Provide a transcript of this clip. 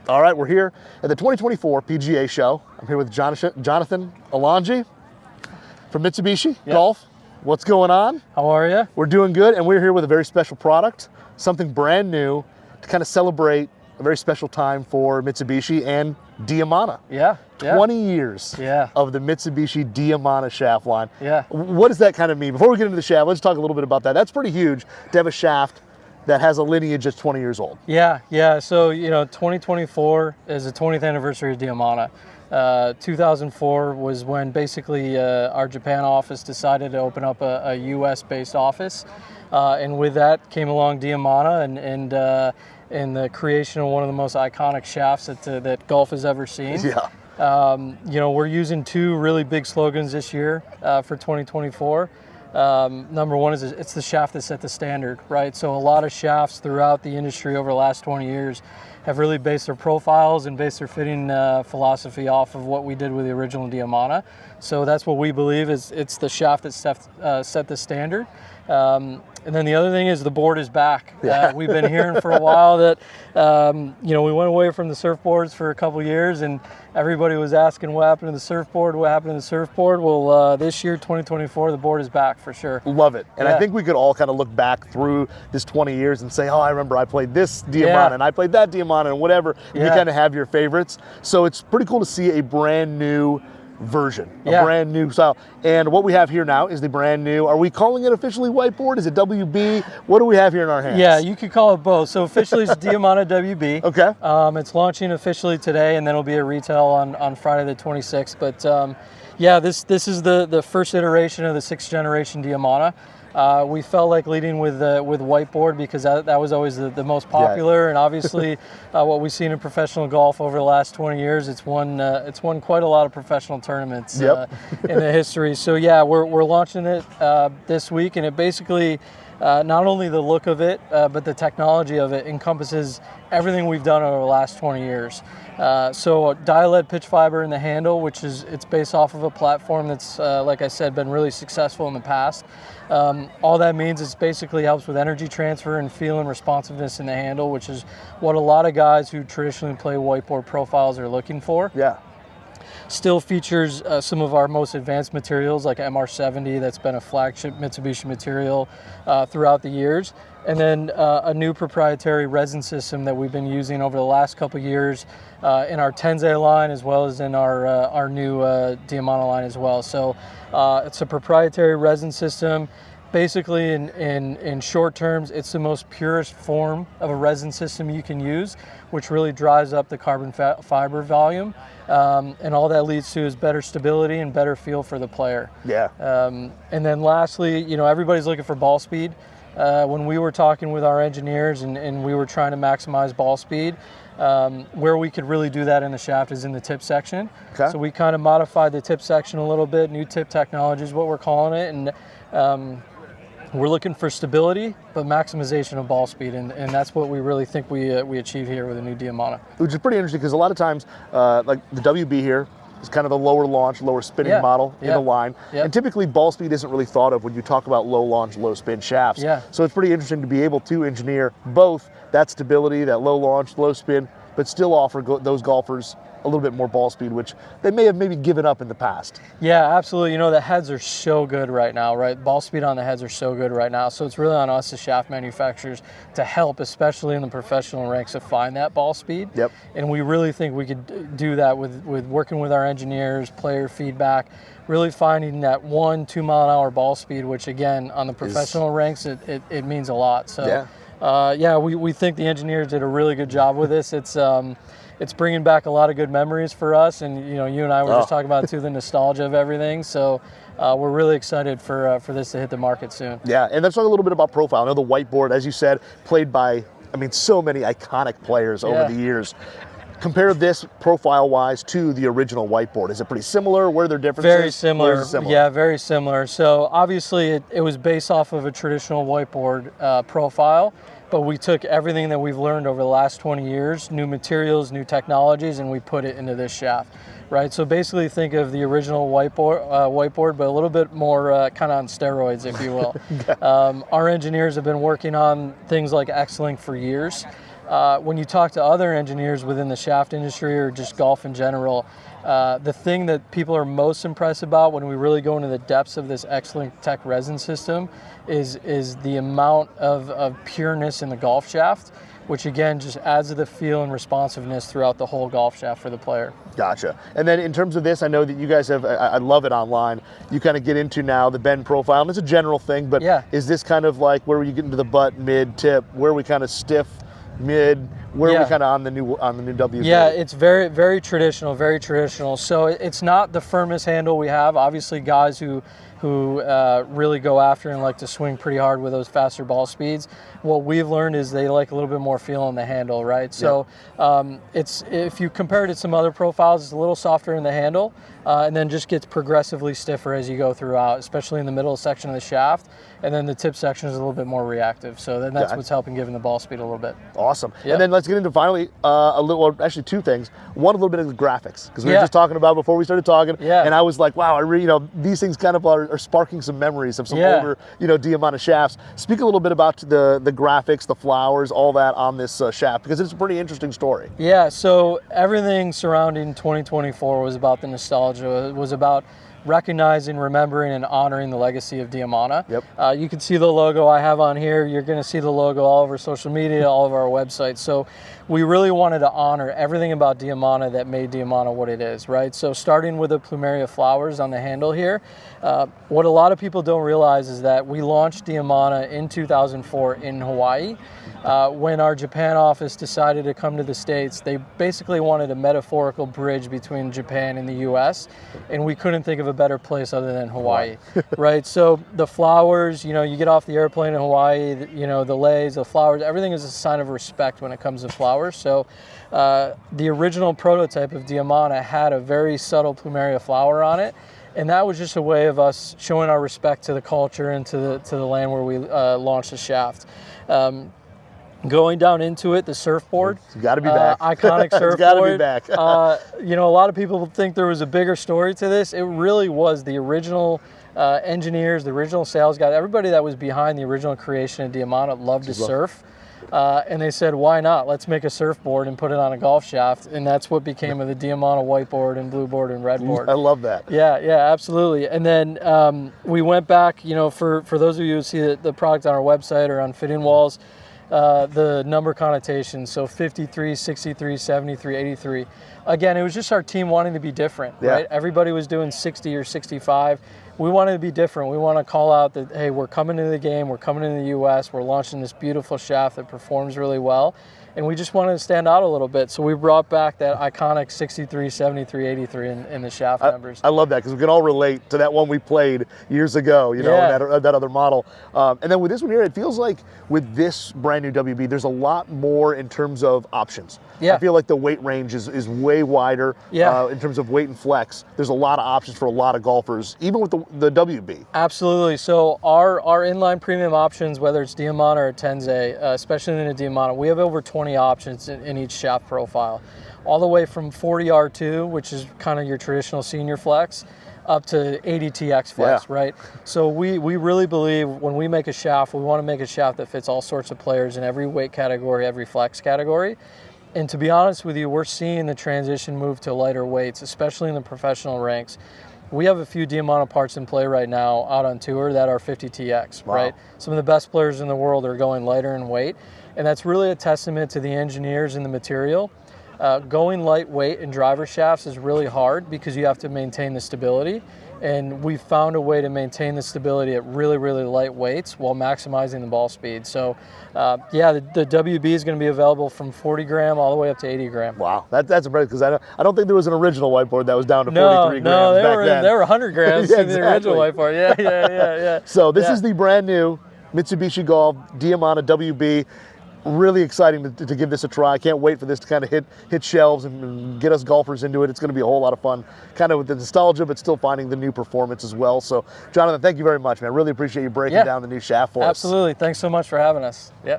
All right, we're here at the 2024 PGA Show. I'm here with Jonathan Alongi from Mitsubishi Golf. What's going on? How are you? We're doing good, and we're here with a very special product, something brand new to kind of celebrate a very special time for Mitsubishi and Diamana. 20 years of the Mitsubishi Diamana shaft line. What does that kind of mean? Before we get into the shaft, let's talk a little bit about that. That's pretty huge to have a shaft that has a lineage that's 20 years old. So, 2024 is the 20th anniversary of Diamana. 2004 was when basically our Japan office decided to open up a US-based office. And with that came along Diamana and the creation of one of the most iconic shafts that golf has ever seen. We're using two really big slogans this year for 2024. Number one is it's the shaft that set the standard, right? So a lot of shafts throughout the industry over the last 20 years have really based their profiles and based their fitting philosophy off of what we did with the original Diamana. So that's what we believe is it's the shaft that set the standard. And then the other thing is the board is back. We've been hearing for a while that, we went away from the surfboards for a couple years and everybody was asking what happened to the surfboard, Well, this year, 2024, the board is back for sure. Love it. And I think we could all kind of look back through this 20 years and say, oh, I remember I played this Diamana and I played that Diamana and whatever. And you kind of have your favorites. So it's pretty cool to see a brand new version, a brand new style. And what we have here now is the brand new, are we calling it officially White Board? Is it WB? What do we have here in our hands? Yeah, you could call it both. So officially it's Diamana WB. Okay. It's launching officially today and then it'll be at retail on Friday the 26th. But this is the first iteration of the 6th generation Diamana. We felt like leading with White Board because that was always the most popular, and obviously what we've seen in professional golf over the last 20 years, it's won quite a lot of professional tournaments in the history. So we're launching it this week, and it basically not only the look of it, but the technology of it encompasses everything we've done over the last 20 years. So dial-led pitch fiber in the handle, it's based off of a platform that's, like I said, been really successful in the past. All that means is basically helps with energy transfer and feel and responsiveness in the handle, which is what a lot of guys who traditionally play whiteboard profiles are looking for. Still features some of our most advanced materials like MR70, that's been a flagship Mitsubishi material throughout the years. And then a new proprietary resin system that we've been using over the last couple of years in our Tensei line as well as in our new Diamana line as well. So it's a proprietary resin system. Basically, in short terms, it's the most purest form of a resin system you can use, which really drives up the carbon fiber volume. And all that leads to is better stability and better feel for the player. And then lastly, everybody's looking for ball speed. When we were talking with our engineers and we were trying to maximize ball speed, where we could really do that in the shaft is in the tip section. So we kind of modified the tip section a little bit. New tip technology is what we're calling it. And we're looking for stability, but maximization of ball speed, and that's what we really think we achieve here with the new Diamana. Which is pretty interesting because a lot of times, like the WB here, is kind of the lower launch, lower spinning model in the line. And typically ball speed isn't really thought of when you talk about low launch, low spin shafts. So it's pretty interesting to be able to engineer both that stability, that low launch, low spin, but still offer those golfers a little bit more ball speed, which they may have maybe given up in the past. Absolutely. The heads are so good right now, right? Ball speed on the heads are so good right now. So it's really on us as shaft manufacturers to help, especially in the professional ranks, to find that ball speed. And we really think we could do that with working with our engineers, player feedback, really finding that 1-2 mile an hour ball speed, which again, on the professional ranks, it means a lot. So we think the engineers did a really good job with this. It's bringing back a lot of good memories for us, and you and I were just talking about too, the nostalgia of everything. So we're really excited for this to hit the market soon. And let's talk a little bit about profile. I know the White Board, as you said, played by so many iconic players over the years. Compare this profile-wise to the original White Board. Is it pretty similar? Where are there differences? Very similar. Yeah, very similar. So obviously it was based off of a traditional White Board profile, but we took everything that we've learned over the last 20 years, new materials, new technologies, and we put it into this shaft. Right, so basically think of the original White Board, but a little bit more kind of on steroids, if you will. Our engineers have been working on things like Xlink for years. when you talk to other engineers within the shaft industry or just golf in general, the thing that people are most impressed about when we really go into the depths of this Xlink Tech resin system is the amount of pureness in the golf shaft, which again just adds to the feel and responsiveness throughout the whole golf shaft for the player. Gotcha. And then in terms of this, I know that you guys have, I love it online, you kind of get into now the bend profile, and it's a general thing, but is this kind of like where you get into the butt, mid, tip, where are we kind of stiff, mid, where are we kind of on the new WB? Yeah, it's very, very traditional, very traditional. So it's not the firmest handle we have. Obviously guys who really go after and like to swing pretty hard with those faster ball speeds, what we've learned is they like a little bit more feel on the handle, right? So it's, if you compare it to some other profiles, it's a little softer in the handle, and then just gets progressively stiffer as you go throughout, especially in the middle section of the shaft, and then the tip section is a little bit more reactive. So then that's what's helping giving the ball speed a little bit. Awesome. And then let's get into finally actually two things. One, a little bit of the graphics, because we were just talking about before we started talking, and I was like, wow, these things kind of are sparking some memories of some older, Diamana shafts. Speak a little bit about the graphics, the flowers, all that on this shaft, because it's a pretty interesting story. Yeah, so everything surrounding 2024 was about the nostalgia. It was about recognizing, remembering, and honoring the legacy of Diamana. You can see the logo I have on here. You're going to see the logo all over social media, all of our websites. So we really wanted to honor everything about Diamana that made Diamana what it is, right? So starting with the plumeria flowers on the handle here, what a lot of people don't realize is that we launched Diamana in 2004 in Hawaii. When our Japan office decided to come to the States, they basically wanted a metaphorical bridge between Japan and the US, and we couldn't think of a better place other than Hawaii, right? So the flowers, you get off the airplane in Hawaii, the leis, the flowers, everything is a sign of respect when it comes to flowers. So the original prototype of Diamana had a very subtle plumeria flower on it, and that was just a way of us showing our respect to the culture and to the land where we launched the shaft. Going down into it, the surfboard. It's got to be back. Iconic surfboard. It's got to be back. A lot of people think there was a bigger story to this. It really was the original engineers, the original sales guys, everybody that was behind the original creation of Diamana loved to surf. And they said, why not? Let's make a surfboard and put it on a golf shaft. And that's what became of the Diamana White Board and Blue Board and Red Board. I love that. Yeah, absolutely. And then we went back, for those of you who see the product on our website or on fit-in walls, the number connotation, so 53, 63, 73, 83. Again, it was just our team wanting to be different, right? Everybody was doing 60 or 65. We wanted to be different. We want to call out that, hey, we're coming into the game, we're coming into the US, we're launching this beautiful shaft that performs really well, and we just wanted to stand out a little bit. So we brought back that iconic 63, 73, 83 in the shaft numbers. I love that, because we can all relate to that one we played years ago, that other model. And then with this one here, it feels like with this brand new WB, there's a lot more in terms of options. I feel like the weight range is way wider in terms of weight and flex. There's a lot of options for a lot of golfers, even with the WB. Absolutely. So our inline premium options, whether it's Diamana or Tensei, especially in the Diamana, we have over 20 options in each shaft profile, all the way from 40 R2, which is kind of your traditional senior flex, up to 80 TX flex, right? So we really believe when we make a shaft, we want to make a shaft that fits all sorts of players in every weight category, every flex category. And to be honest with you, we're seeing the transition move to lighter weights, especially in the professional ranks. We have a few Diamana parts in play right now out on tour that are 50 TX, right? Some of the best players in the world are going lighter in weight, and that's really a testament to the engineers and the material. Going lightweight in driver shafts is really hard because you have to maintain the stability, and we found a way to maintain the stability at really, really light weights while maximizing the ball speed. So the WB is going to be available from 40 gram all the way up to 80 gram. Wow, that's impressive, because I don't think there was an original whiteboard that was down to 43 grams back then. They were 100 grams in the original whiteboard. Yeah. So this is the brand new Mitsubishi Golf Diamana WB. Really exciting to give this a try. I can't wait for this to kind of hit shelves and get us golfers into it. It's going to be a whole lot of fun, kind of with the nostalgia, but still finding the new performance as well. So, Jonathan, thank you very much, man. Really appreciate you breaking down the new shaft for us. Absolutely. Thanks so much for having us. Yeah.